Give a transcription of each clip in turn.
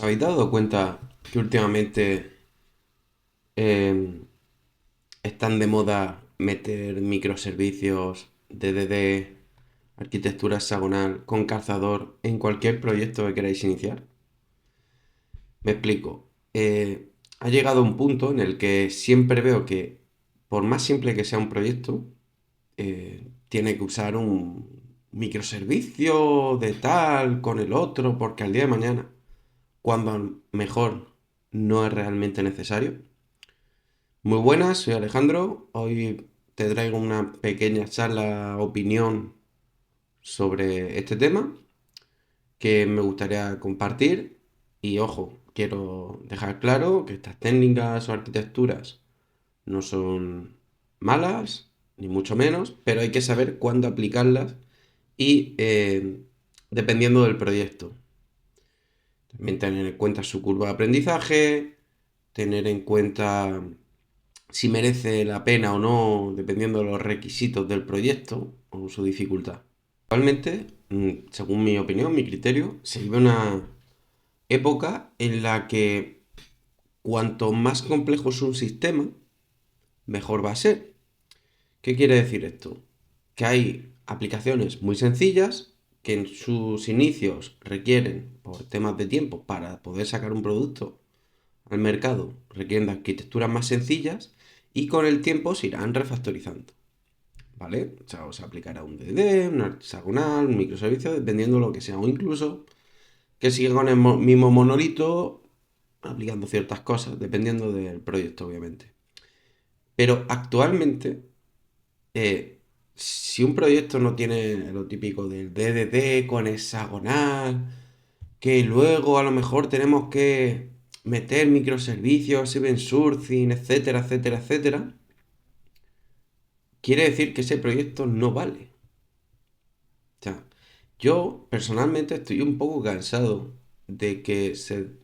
¿Os habéis dado cuenta que últimamente eh, están de moda meter microservicios, DDD, arquitectura hexagonal con calzador en cualquier proyecto que queráis iniciar? Me explico. Ha llegado un punto en el que siempre veo que, por más simple que sea un proyecto, tiene que usar un microservicio de tal con el otro, porque al día de mañana, cuando a lo mejor no es realmente necesario. Muy buenas, soy Alejandro. Hoy te traigo una pequeña charla, opinión sobre este tema que me gustaría compartir. Y ojo, quiero dejar claro que estas técnicas o arquitecturas no son malas, ni mucho menos, pero hay que saber cuándo aplicarlas y dependiendo del proyecto. También tener en cuenta su curva de aprendizaje, tener en cuenta si merece la pena o no, dependiendo de los requisitos del proyecto o su dificultad. Actualmente, según mi opinión, mi criterio, se vive una época en la que cuanto más complejo es un sistema, mejor va a ser. ¿Qué quiere decir esto? Que hay aplicaciones muy sencillas que en sus inicios requieren, por temas de tiempo, para poder sacar un producto al mercado, requieren de arquitecturas más sencillas y con el tiempo se irán refactorizando. ¿Vale? O sea, os aplicará un DD, un hexagonal, un microservicio, dependiendo de lo que sea. O incluso que siga con el mismo monolito, aplicando ciertas cosas, dependiendo del proyecto, obviamente. Pero actualmente, si un proyecto no tiene lo típico del DDD con hexagonal, que luego a lo mejor tenemos que meter microservicios, event sourcing, etcétera, etcétera, etcétera, quiere decir que ese proyecto no vale. O sea, yo personalmente estoy un poco cansado de que se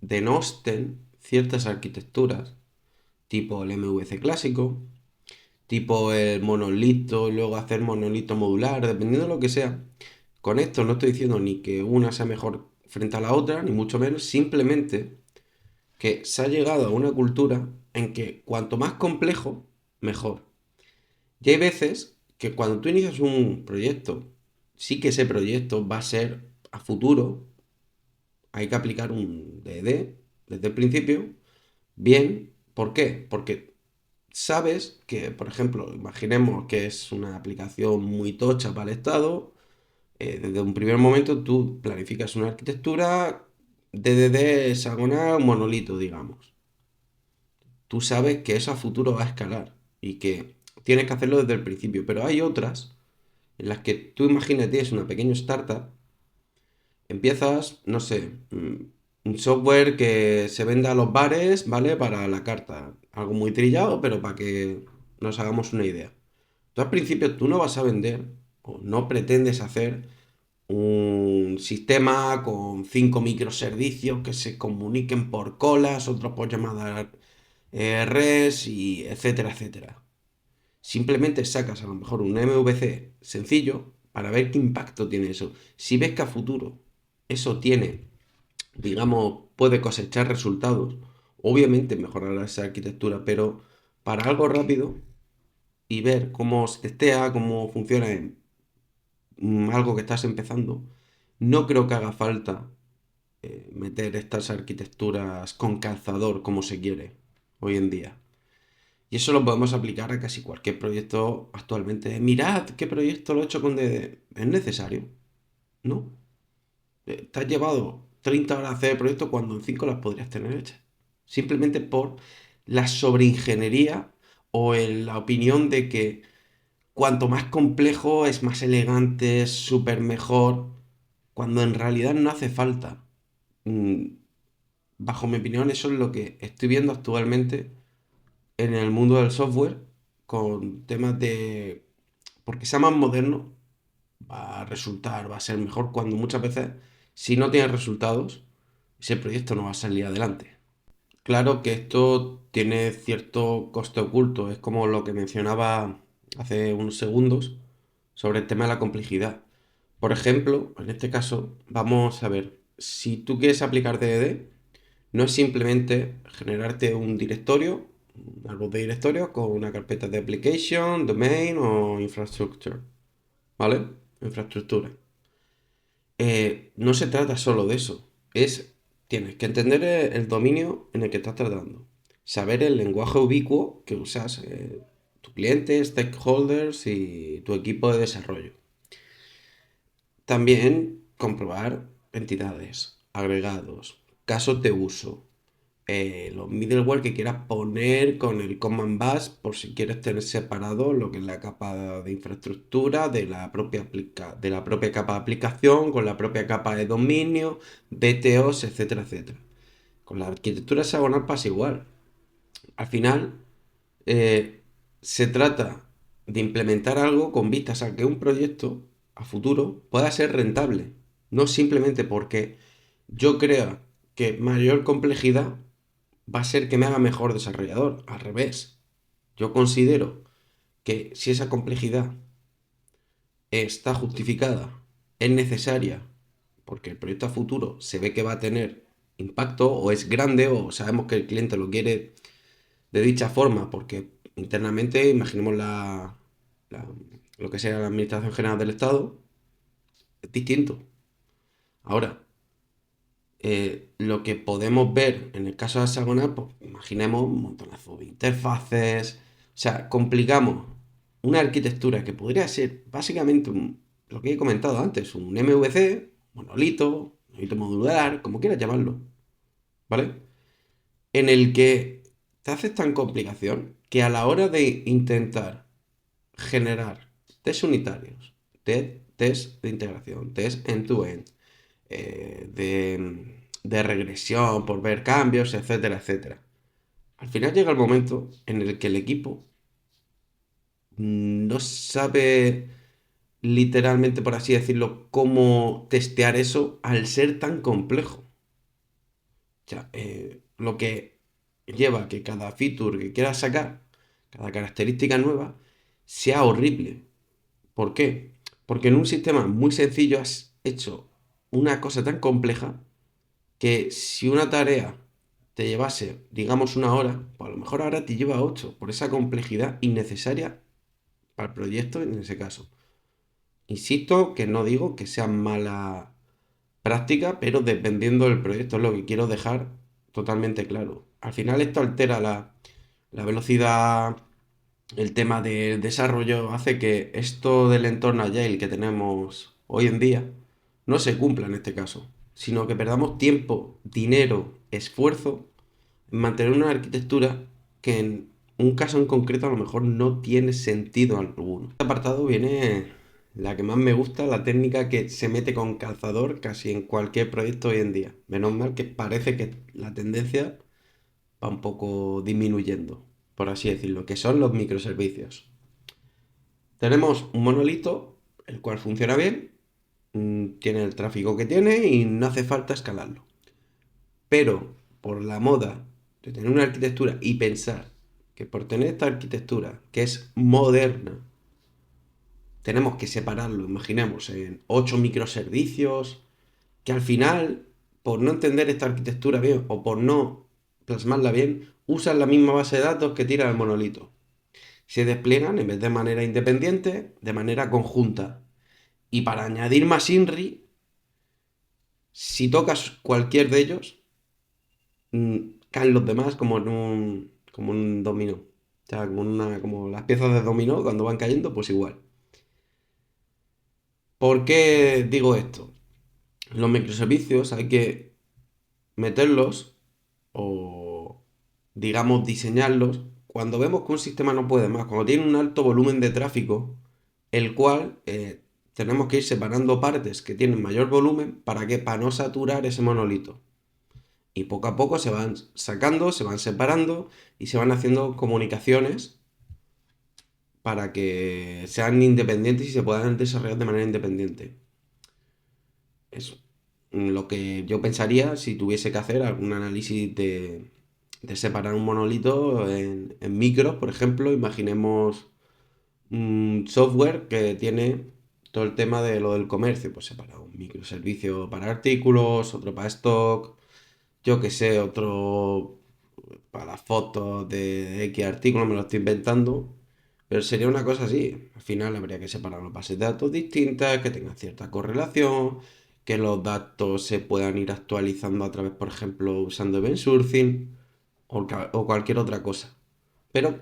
denosten ciertas arquitecturas, tipo el MVC clásico, tipo el monolito y luego hacer monolito modular, dependiendo de lo que sea. Con esto no estoy diciendo ni que una sea mejor frente a la otra, ni mucho menos, simplemente que se ha llegado a una cultura en que cuanto más complejo, mejor. Y hay veces que cuando tú inicias un proyecto, sí que ese proyecto va a ser a futuro, hay que aplicar un DD desde el principio. Bien, ¿por qué? Porque sabes que, por ejemplo, imaginemos que es una aplicación muy tocha para el Estado, desde un primer momento tú planificas una arquitectura DDD hexagonal, un monolito, digamos. Tú sabes que eso a futuro va a escalar y que tienes que hacerlo desde el principio, pero hay otras en las que tú imagínate, tienes una pequeña startup, empiezas, no sé, un software que se venda a los bares, ¿vale? Para la carta. Algo muy trillado, pero para que nos hagamos una idea. Tú al principio tú no vas a vender o no pretendes hacer un sistema con 5 microservicios que se comuniquen por colas, otros por llamada REST y etcétera, etcétera. Simplemente sacas a lo mejor un MVC sencillo para ver qué impacto tiene eso. Si ves que a futuro eso tiene, digamos, puede cosechar resultados, obviamente mejorará esa arquitectura, pero para algo rápido y ver cómo se testea, cómo funciona en algo que estás empezando, no creo que haga falta meter estas arquitecturas con calzador como se quiere hoy en día. Y eso lo podemos aplicar a casi cualquier proyecto actualmente. Mirad qué proyecto lo he hecho con DD. ¿Es necesario? ¿No? Te has llevado 30 horas a hacer el proyecto cuando en 5 las podrías tener hechas. Simplemente por la sobreingeniería o en la opinión de que cuanto más complejo es más elegante, es súper mejor, cuando en realidad no hace falta. Mm, Bajo mi opinión, eso es lo que estoy viendo actualmente en el mundo del software con temas de... Porque sea más moderno, va a resultar, va a ser mejor cuando muchas veces, si no tienes resultados, ese proyecto no va a salir adelante. Claro que esto tiene cierto coste oculto, es como lo que mencionaba hace unos segundos sobre el tema de la complejidad. Por ejemplo, en este caso, vamos a ver. si tú quieres aplicar DDD, no es simplemente generarte un directorio, un árbol de directorios con una carpeta de application, domain o infrastructure, ¿vale? Infraestructura. No se trata solo de eso. Tienes que entender el dominio en el que estás tratando. Saber el lenguaje ubicuo que usas tu cliente, stakeholders y tu equipo de desarrollo. También comprobar entidades, agregados, casos de uso, los middleware que quieras poner con el command bus por si quieres tener separado lo que es la capa de infraestructura de la propia capa de aplicación con la propia capa de dominio, BTOs, etcétera, etcétera. Con la arquitectura hexagonal pasa igual. Al final, eh, se trata de implementar algo con vistas a que un proyecto a futuro pueda ser rentable. No simplemente porque yo crea que mayor complejidad va a ser que me haga mejor desarrollador. Al revés. Yo considero que si esa complejidad está justificada, es necesaria, porque el proyecto a futuro se ve que va a tener impacto o es grande o sabemos que el cliente lo quiere de dicha forma, porque internamente, imaginemos lo que sea la Administración General del Estado, es distinto. Ahora, lo que podemos ver en el caso de Hexagonal, pues imaginemos un montonazo de interfaces, o sea, complicamos una arquitectura que podría ser básicamente lo que he comentado antes, un MVC, monolito modular, como quieras llamarlo, ¿vale? En el que te haces tan complicación que a la hora de intentar generar test unitarios, test de integración, test end-to-end, de regresión por ver cambios, etcétera, etcétera. Al final llega el momento en el que el equipo no sabe literalmente, por así decirlo, cómo testear eso al ser tan complejo. O sea, lo que lleva a que cada feature que quieras sacar, cada característica nueva, sea horrible. ¿Por qué? Porque en un sistema muy sencillo has hecho una cosa tan compleja que si una tarea te llevase, digamos, una hora, pues a lo mejor ahora te lleva 8 por esa complejidad innecesaria para el proyecto en ese caso. Insisto que no digo que sea mala práctica, pero dependiendo del proyecto es lo que quiero dejar totalmente claro. Al final esto altera la velocidad, el tema del desarrollo hace que esto del entorno Agile que tenemos hoy en día no se cumpla en este caso, sino que perdamos tiempo, dinero, esfuerzo en mantener una arquitectura que en un caso en concreto a lo mejor no tiene sentido alguno. En este apartado viene la que más me gusta, la técnica que se mete con calzador casi en cualquier proyecto hoy en día. Menos mal que parece que la tendencia va un poco disminuyendo, por así decirlo, que son los microservicios. Tenemos un monolito, el cual funciona bien, tiene el tráfico que tiene y no hace falta escalarlo. Pero por la moda de tener una arquitectura y pensar que por tener esta arquitectura que es moderna, tenemos que separarlo, imaginemos, en 8 microservicios, que al final, por no entender esta arquitectura bien o por no plasmarla bien, usan la misma base de datos que tira el monolito. Se despliegan en vez de manera independiente, de manera conjunta. Y para añadir más INRI, si tocas cualquier de ellos, caen los demás como en un dominó. O sea, como las piezas de dominó cuando van cayendo, pues igual. ¿Por qué digo esto? Los microservicios hay que meterlos o, digamos, diseñarlos cuando vemos que un sistema no puede más, cuando tiene un alto volumen de tráfico, el cual tenemos que ir separando partes que tienen mayor volumen. ¿Para qué? Para no saturar ese monolito. Y poco a poco se van sacando, se van separando y se van haciendo comunicaciones para que sean independientes y se puedan desarrollar de manera independiente. Es lo que yo pensaría si tuviese que hacer algún análisis de separar un monolito en micros, por ejemplo. Imaginemos un software que tiene todo el tema de lo del comercio, pues separa un microservicio para artículos, otro para stock, yo que sé, otro para las fotos de X artículos, me lo estoy inventando, pero sería una cosa así. Al final habría que separar los bases de datos distintas, que tengan cierta correlación, que los datos se puedan ir actualizando a través, por ejemplo, usando Event Sourcing o cualquier otra cosa. Pero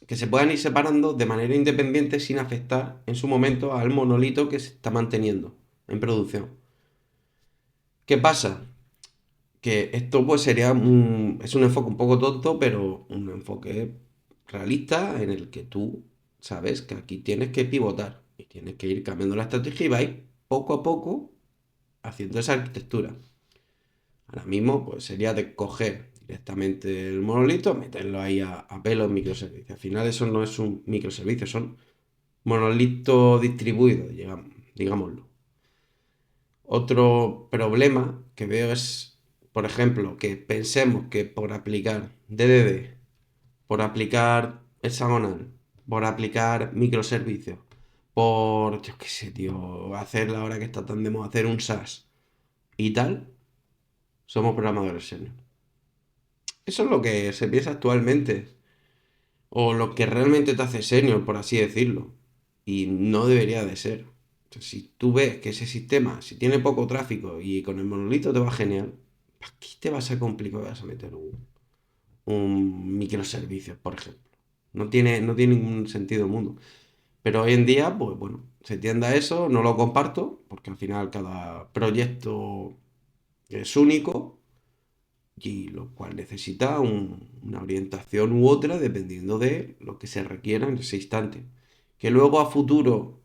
que se puedan ir separando de manera independiente sin afectar en su momento al monolito que se está manteniendo en producción. ¿Qué pasa? Que esto pues es un enfoque un poco tonto, pero un enfoque realista en el que tú sabes que aquí tienes que pivotar y tienes que ir cambiando la estrategia y va a ir poco a poco haciendo esa arquitectura. Ahora mismo pues sería de coger directamente el monolito, meterlo ahí a pelo en microservicios. Al final eso no es un microservicio, son monolitos distribuidos, digámoslo. Otro problema que veo es, por ejemplo, que pensemos que por aplicar DDD, por aplicar hexagonal, por aplicar microservicios, por, yo qué sé, tío, hacer la hora que está tan de moda, hacer un SaaS y tal, somos programadores senior. Eso es lo que se piensa actualmente, o lo que realmente te hace senior, por así decirlo, y no debería de ser. O sea, si tú ves que ese sistema, si tiene poco tráfico y con el monolito te va genial, ¿para qué te vas a complicar? Vas a meter un microservicio, por ejemplo. No tiene ningún sentido el mundo. Pero hoy en día, pues bueno, se tiende a eso, no lo comparto, porque al final cada proyecto es único y lo cual necesita una orientación u otra dependiendo de lo que se requiera en ese instante. Que luego a futuro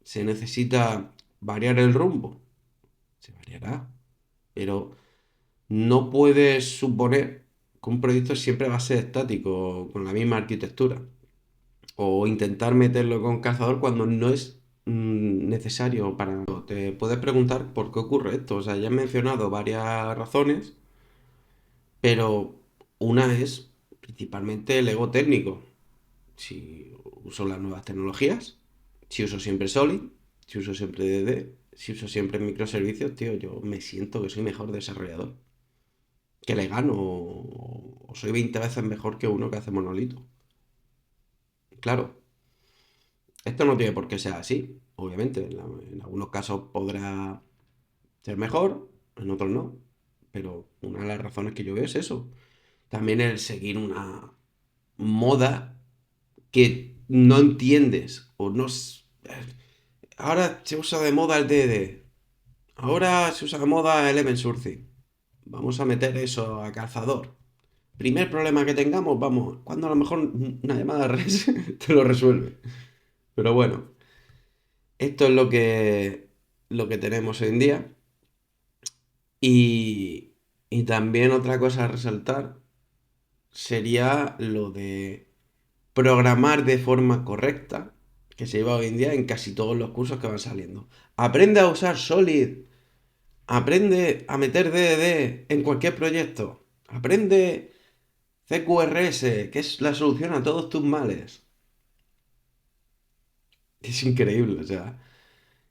se necesita variar el rumbo, se variará, pero no puedes suponer que un proyecto siempre va a ser estático con la misma arquitectura o intentar meterlo con cazador cuando no es necesario para... Te puedes preguntar por qué ocurre esto, o sea, ya he mencionado varias razones, pero una es principalmente el ego técnico. Si uso las nuevas tecnologías, si uso siempre Solid, si uso siempre DD, si uso siempre microservicios, tío, yo me siento que soy mejor desarrollador. Que le gano o soy 20 veces mejor que uno que hace monolito. Claro, esto no tiene por qué ser así, obviamente. En algunos casos podrá ser mejor, en otros no. Pero una de las razones que yo veo es eso. También el seguir una moda que no entiendes o no... Ahora se usa de moda el DD. Ahora se usa de moda el Event Sourcing. Vamos a meter eso a calzador. Primer problema que tengamos, vamos, cuando a lo mejor una llamada de res te lo resuelve. Pero bueno, esto es lo que tenemos hoy en día. Y, y también otra cosa a resaltar sería lo de programar de forma correcta, que se lleva hoy en día en casi todos los cursos que van saliendo. Aprende a usar Solid, aprende a meter DDD en cualquier proyecto, aprende CQRS, que es la solución a todos tus males. Es increíble, o sea,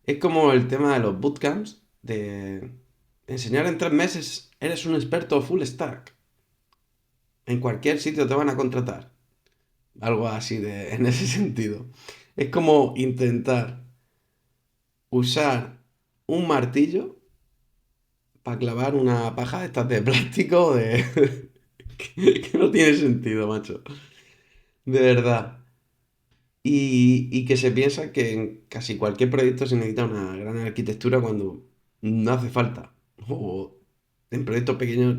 es como el tema de los bootcamps, de enseñar en 3 meses, eres un experto full stack. En cualquier sitio te van a contratar. Algo así en ese sentido. Es como intentar usar un martillo para clavar una paja de estas de plástico que no tiene sentido, macho. De verdad. Y que se piensa que en casi cualquier proyecto se necesita una gran arquitectura cuando no hace falta. O en proyectos pequeños,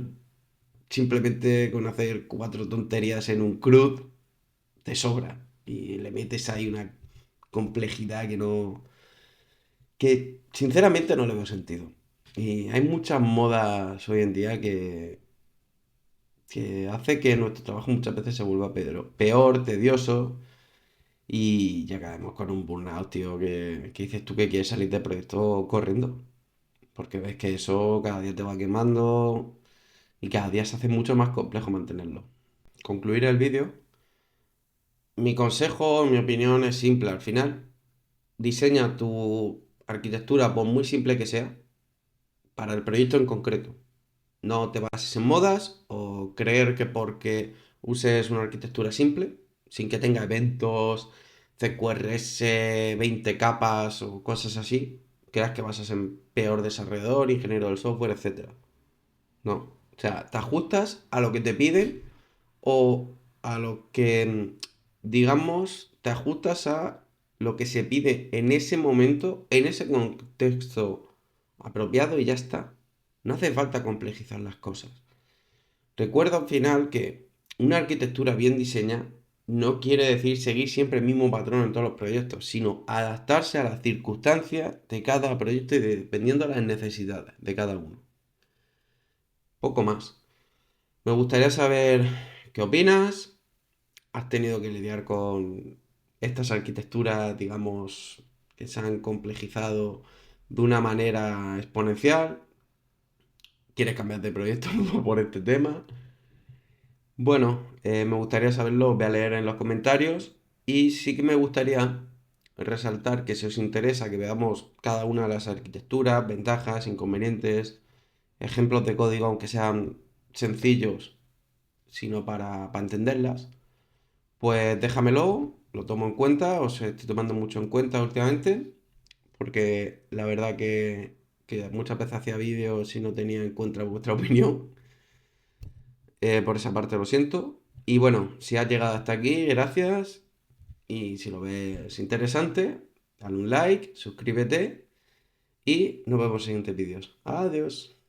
simplemente con hacer 4 tonterías en un CRUD te sobra. Y le metes ahí una complejidad que sinceramente no le veo sentido. Y hay muchas modas hoy en día que hace que nuestro trabajo muchas veces se vuelva peor, tedioso y ya caemos con un burnout, tío, que dices tú que quieres salir del proyecto corriendo. Porque ves que eso cada día te va quemando y cada día se hace mucho más complejo mantenerlo. Concluir el vídeo. Mi consejo, mi opinión es simple al final. Diseña tu arquitectura, por muy simple que sea, para el proyecto en concreto. No te bases en modas o creer que porque uses una arquitectura simple, sin que tenga eventos, CQRS, 20 capas o cosas así, creas que vas a ser peor desarrollador, ingeniero del software, etcétera. No. O sea, te ajustas a lo que te piden o a lo que, digamos, te ajustas a lo que se pide en ese momento, en ese contexto apropiado y ya está. No hace falta complejizar las cosas. Recuerda al final que una arquitectura bien diseñada no quiere decir seguir siempre el mismo patrón en todos los proyectos, sino adaptarse a las circunstancias de cada proyecto y dependiendo de las necesidades de cada uno. Poco más. Me gustaría saber qué opinas. ¿Has tenido que lidiar con estas arquitecturas, digamos, que se han complejizado de una manera exponencial? ¿Quieres cambiar de proyecto por este tema? Bueno, me gustaría saberlo, voy a leer en los comentarios y sí que me gustaría resaltar que si os interesa que veamos cada una de las arquitecturas, ventajas, inconvenientes, ejemplos de código, aunque sean sencillos, sino para entenderlas, pues déjamelo, lo tomo en cuenta, os estoy tomando mucho en cuenta últimamente, porque la verdad que muchas veces hacía vídeos y no tenía en cuenta vuestra opinión. Por esa parte lo siento. Y bueno, si has llegado hasta aquí, gracias. Y si lo ves interesante, dale un like, suscríbete y nos vemos en siguientes vídeos. Adiós.